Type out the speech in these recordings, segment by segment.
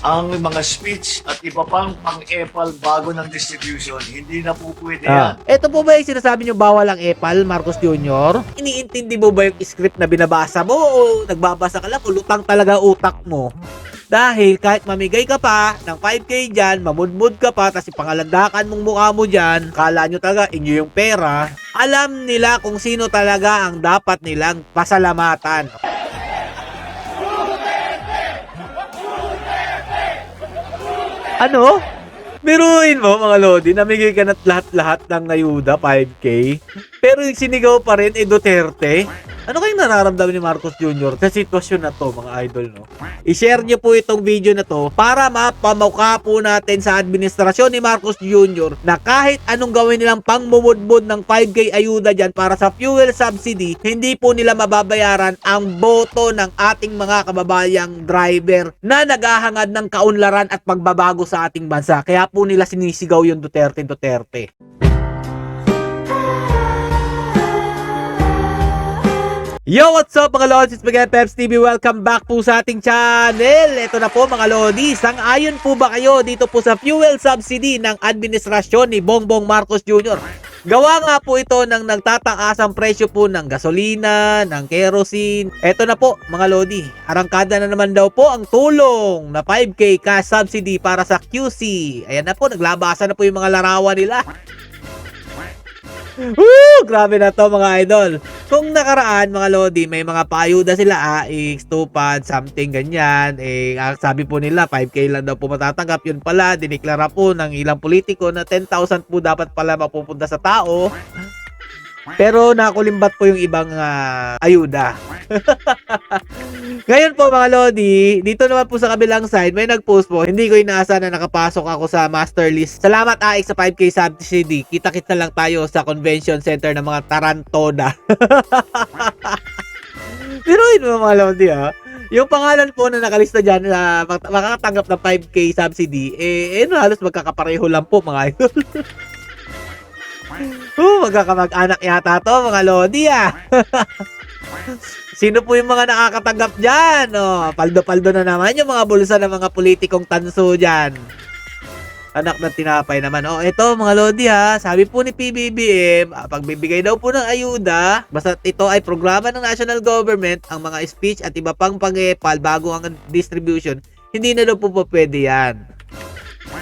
ang mga speech at iba pang pang-epal bago ng distribution, hindi na po pwede yan. Ito po ba yung sinasabi nyo bawal ang epal, Marcos Jr.? Iniintindi mo ba yung script na binabasa mo o nagbabasa ka lang o lutang talaga utak mo? Dahil kahit mamigay ka pa ng 5K dyan, mamudmud ka pa, tapos ipangalandakan mong mukha mo dyan, kala nyo talaga inyo yung pera, alam nila kung sino talaga ang dapat nilang pasalamatan. Ano? Biruin mo mga Lodi, namigay ka na lahat-lahat ng ayuda, 5K. Pero yung sinigaw pa rin, Duterte. Ano kayong nararamdaman ni Marcos Jr. sa sitwasyon na to, mga idol, no? I-share nyo po itong video na to para mapamukha po natin sa administrasyon ni Marcos Jr. na kahit anong gawin nilang pangmumudmud ng 5K ayuda dyan para sa fuel subsidy, hindi po nila mababayaran ang boto ng ating mga kababayang driver na naghahangad ng kaunlaran at pagbabago sa ating bansa. Kaya po nila sinisigaw yung Duterte. Yo, what's up mga Lodis? It's Miguel Peps TV. Welcome back po sa ating channel. Ito na po mga Lodis. Sang-ayon po ba kayo dito po sa fuel subsidy ng administrasyon ni Bongbong Marcos Jr.? Gawa nga po ito ng nagtataasang presyo po ng gasolina, ng kerosene. Ito na po mga Lodi. Arangkada na naman daw po ang tulong na 5K cash subsidy para sa QC. Ayan na po, naglabasan na po yung mga larawan nila. Woo! Grabe na to mga idol. Kung nakaraan mga Lodi, may mga paayuda sila, AX, Tupad, something ganyan. Sabi po nila 5K lang daw po matatanggap. Yun pala, diniklara po ng ilang politiko na 10,000 po dapat pala mapupunta sa tao. Pero nakulimbat po yung ibang ayuda. Ngayon po mga Lodi, dito naman po sa kabilang side, may nag-post po. Hindi ko inaasa na nakapasok ako sa master list. Salamat AX sa 5K subsidy. Kita-kita lang tayo sa convention center ng mga tarantoda. Pero yun mga Lodi yung pangalan po na nakalista dyan na makakatanggap ng 5K subsidy, halos magkakapareho lang po mga idol. Magkakamag-anak yata to mga Lodi Sino po yung mga nakakatanggap dyan? Paldo-paldo na naman yung mga bulsa ng mga politikong tanso dyan. Anak ng tinapay naman. Ito mga Lodi sabi po ni PBBM, pagbibigay daw po ng ayuda, basta ito ay programa ng national government, ang mga speech at iba pang pang-epal bago ang distribution, hindi na daw po pwede yan.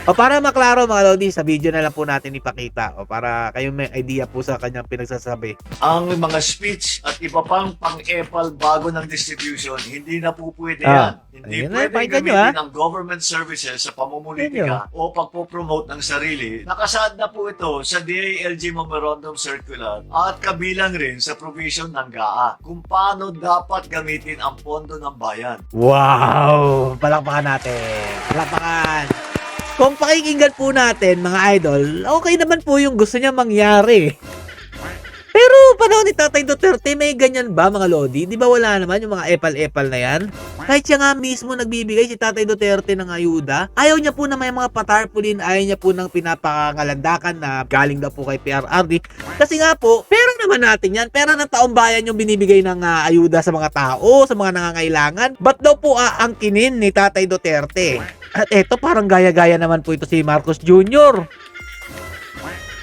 Para maklaro mga Lodi, sa video na lang po natin ipakita para kayo may idea po sa kanyang pinagsasabi. Ang mga speech at iba pang pang-epal bago ng distribution, hindi na po pwede yan. Hindi pwede gamitin ang government services sa pamumulitika o pagpopromote ng sarili. Nakasaad na po ito sa DILG Memorandum Circular at kabilang rin sa provision ng GAA kung paano dapat gamitin ang pondo ng bayan. Wow! Palakpakan natin. Palakpakan! Kung pakikinggan po natin mga idol, okay naman po yung gusto niya mangyari. Pero panahon ni Tatay Duterte, may ganyan ba mga Lodi? Di ba wala naman yung mga epal-epal na yan? Kahit siya nga mismo nagbibigay si Tatay Duterte ng ayuda, ayaw niya po na may mga patarpulin, ayaw niya po ng pinapangalandakan na galing daw po kay PRRD. Kasi nga po, pera naman natin yan. Pera ng taong bayan yung binibigay ng ayuda sa mga tao, sa mga nangangailangan. Ba't daw po aangkinin ni Tatay Duterte? At eto, parang gaya-gaya naman po ito si Marcos Jr.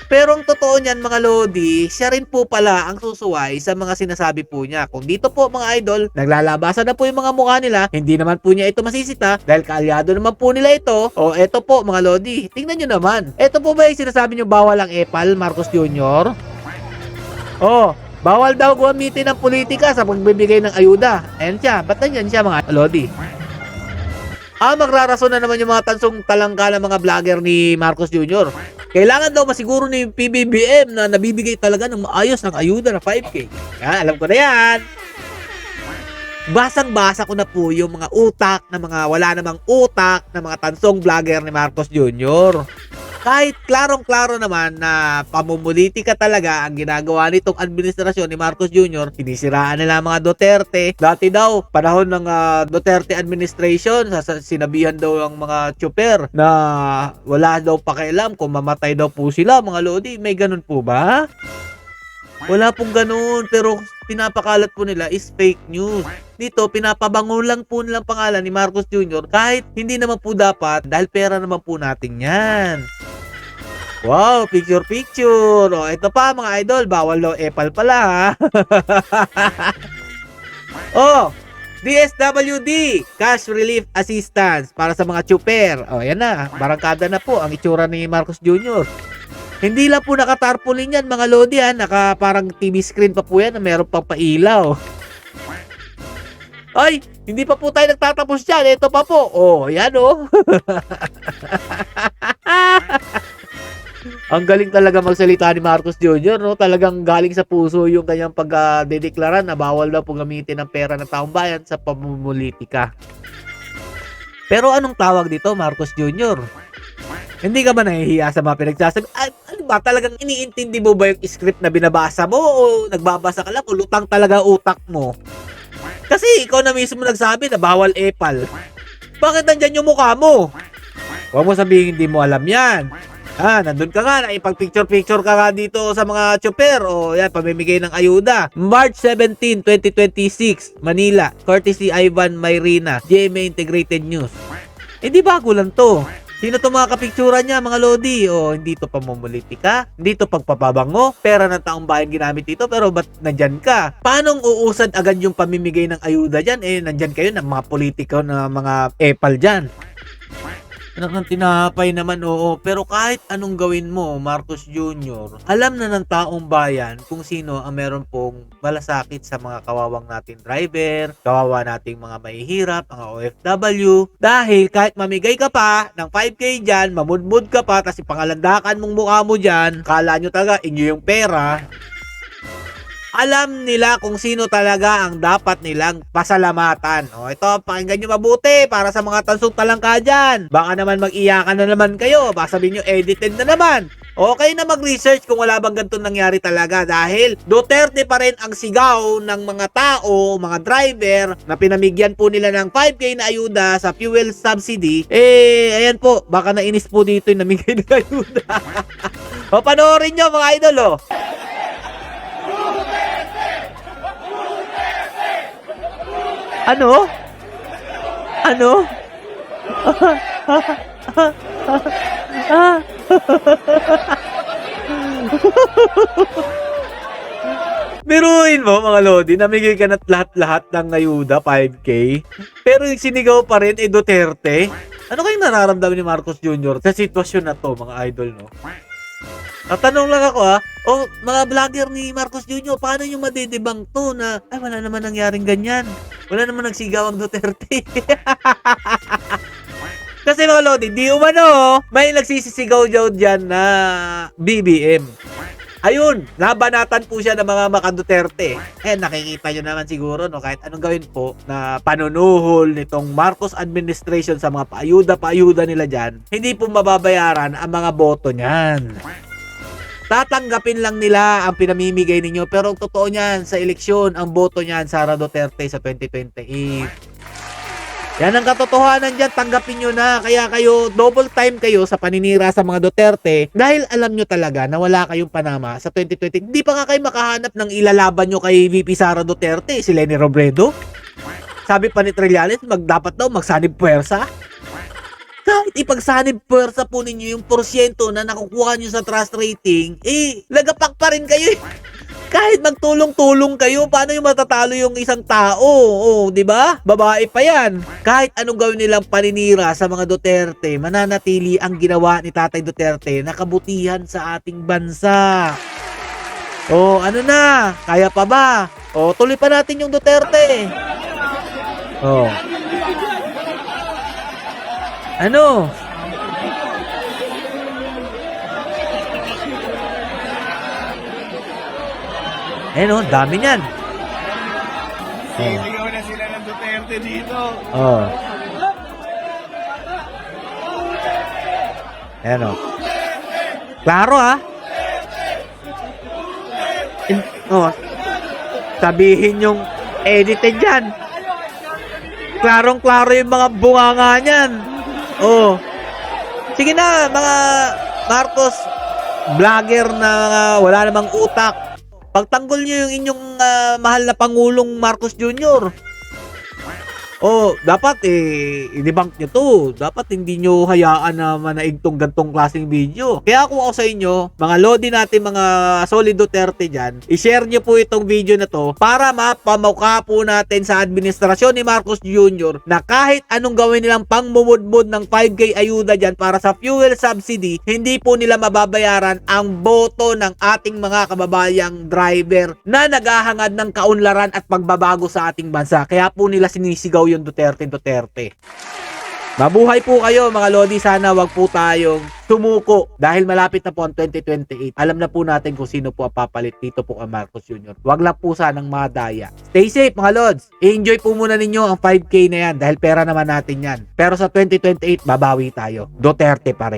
Pero ang totoo niyan mga Lodi, siya rin po pala ang susuway sa mga sinasabi po niya. Kung dito po mga idol, naglalabasan na po yung mga mukha nila, hindi naman po niya ito masisita dahil kaalyado naman po nila ito. Eto po mga Lodi, tingnan nyo naman. Eto po ba yung sinasabi nyo bawal ang epal, Marcos Jr.? Bawal daw gamitin ng politika sa pagbibigay ng ayuda. Ayan siya, ba't nanyan siya mga Lodi? Magrarason na naman yung mga tansong talangka ng mga vlogger ni Marcos Jr. Kailangan daw masiguro ni PBBM na nabibigay talaga ng maayos ng ayuda na 5K. Alam ko na yan. Basang-basa ko na po yung mga utak na mga wala namang utak na mga tansong vlogger ni Marcos Jr. Kahit klarong-klaro naman na pamumulitika talaga ang ginagawa nitong administrasyon ni Marcos Jr., sinisiraan nila mga Duterte. Dati daw, panahon ng Duterte administration, sinabihan daw ang mga tsuper na wala daw pakialam kung mamatay daw po sila, mga Lodi. May ganun po ba? Wala pong ganun, pero pinapakalat po nila is fake news. Dito, pinapabango lang po nilang pangalan ni Marcos Jr. kahit hindi naman po dapat dahil pera naman po natin yan. Wow, picture. O, ito pa mga idol, bawal daw epal pala ha. Oh, DSWD, Cash Relief Assistance para sa mga chuper. O, yan na, barangkada na po ang itsura ni Marcos Jr. Hindi lang po nakatarpaulin yan mga lodi ha, naka parang TV screen pa po yan na meron pang pailaw. Ay, hindi pa po tayo nagtatapos dyan, ito pa po. Oh, yan oh. Ang galing talaga magsalita ni Marcos Jr. No? Talagang galing sa puso yung kanyang pagdedeklara na bawal daw po gamitin ng pera ng taong bayan sa pamumulitika. Pero anong tawag dito, Marcos Jr.? Hindi ka ba nahihiya sa mga pinagsasabi? Ano ba, talagang iniintindi mo ba yung script na binabasa mo o nagbabasa ka lang o lutang talaga utak mo? Kasi ikaw na mismo nagsabi na bawal epal. Bakit nandyan yung mukha mo? Huwag mo sabihin hindi mo alam yan. Nandun ka nga, naipag-picture-picture ka nga dito sa mga chopper. O yan, pamimigay ng ayuda. March 17, 2026, Manila. Courtesy Ivan Mayrina, GMA Integrated News. Hindi bago lang to. Sino to mga kapictura niya, mga lodi? O hindi to pamumulitika? Hindi to pagpapabango? Pera ng taong bayan ginamit dito, pero ba't nandyan ka? Paano uusad agad yung pamimigay ng ayuda dyan? Nandyan kayo ng mga politiko na mga epal dyan. Anak ng tinapay naman, oo. Pero kahit anong gawin mo, Marcos Jr., alam na ng taong bayan kung sino ang meron pong malasakit sa mga kawawang nating driver, kawawa nating mga mahihirap, mga OFW. Dahil kahit mamigay ka pa ng 5K dyan, mamudmud ka pa, kasi pangalandakan mong mukha mo dyan, kala nyo talaga inyo yung pera. Alam nila kung sino talaga ang dapat nilang pasalamatan. O ito, pakinggan nyo mabuti para sa mga tansong talangka dyan. Baka naman mag-iyakan na naman kayo. Baka sabihin nyo, edited na naman. Okay na mag-research kung wala bang ganito nangyari talaga dahil Duterte pa rin ang sigaw ng mga tao, mga driver na pinamigyan po nila ng 5K na ayuda sa fuel subsidy. Ayan po, baka nainis po dito yung namigay ng ayuda. O, panoorin nyo mga idol o. Ano? Biruin mo mga lodi, namigay ka na lahat-lahat ng ayuda, 5K. Pero yung sinigaw pa rin, Duterte. Ano kayong nararamdaman ni Marcos Jr. sa sitwasyon na to, mga idol, no? Tatanong lang ako mga vlogger ni Marcos Jr., paano nyo madidibang to na, wala naman nangyaring ganyan. Wala naman nagsigaw ang Duterte. Kasi mga lodi, di umano, may nagsisisigaw dyan na BBM. Ayun, nabanatan po siya ng mga maka-Duterte. Nakikita nyo naman siguro, no, kahit anong gawin po na panunuhol nitong Marcos administration sa mga paayuda nila dyan, hindi po mababayaran ang mga boto niyan. Tatanggapin lang nila ang pinamimigay ninyo, pero totoo niyan sa eleksyon, ang boto niyan Sara Duterte sa 2028. Yan ang katotohanan dyan, tanggapin nyo na. Kaya kayo, double time kayo sa paninira sa mga Duterte dahil alam nyo talaga na wala kayong Panama sa 2020. Hindi pa nga kayo makahanap ng ilalaban nyo kay VP Sara Duterte, si Leni Robredo. Sabi pa ni Trillanes, dapat daw magsanib puwersa. Kahit ipagsanib puwersa po ninyo yung porsyento na nakukuha nyo sa trust rating, lagapak pa rin kayo. Kahit magtulong-tulong kayo, paano yung matatalo yung isang tao? Di ba? Babae pa yan. Kahit anong gawin nilang paninira sa mga Duterte, mananatili ang ginawa ni Tatay Duterte na kabutihan sa ating bansa. Ano na? Kaya pa ba? Tuloy pa natin yung Duterte. Ano? Dami niyan. Siligaw na sila ng Duterte dito. Klaro sabihin yung edited dyan. Klarong-klaro yung mga bunganga niyan. Sige na, mga Marcos vlogger na wala namang utak. Pagtanggol nyo yung inyong mahal na Pangulong Marcos Jr. Dapat i-debunk nyo to. Dapat hindi nyo hayaan na manaig tong gantong klaseng video. Kaya kung ako sa inyo, mga lodi natin, mga solid Duterte dyan, i-share nyo po itong video na to para mapamukha po natin sa administrasyon ni Marcos Jr. na kahit anong gawin nilang pangmumudmud ng 5K ayuda dyan para sa fuel subsidy, hindi po nila mababayaran ang boto ng ating mga kababayang driver na naghahangad ng kaunlaran at pagbabago sa ating bansa. Kaya po nila sinisigaw yung Duterte. Mabuhay po kayo mga lodi, sana wag po tayong sumuko dahil malapit na po ang 2028. Alam na po natin kung sino po ang papalit dito po ang Marcos Jr. Wag lang po sanang madaya. Stay safe mga lods. I-enjoy po muna ninyo ang 5K na yan dahil pera naman natin yan. Pero sa 2028 babawi tayo. Duterte pa rin.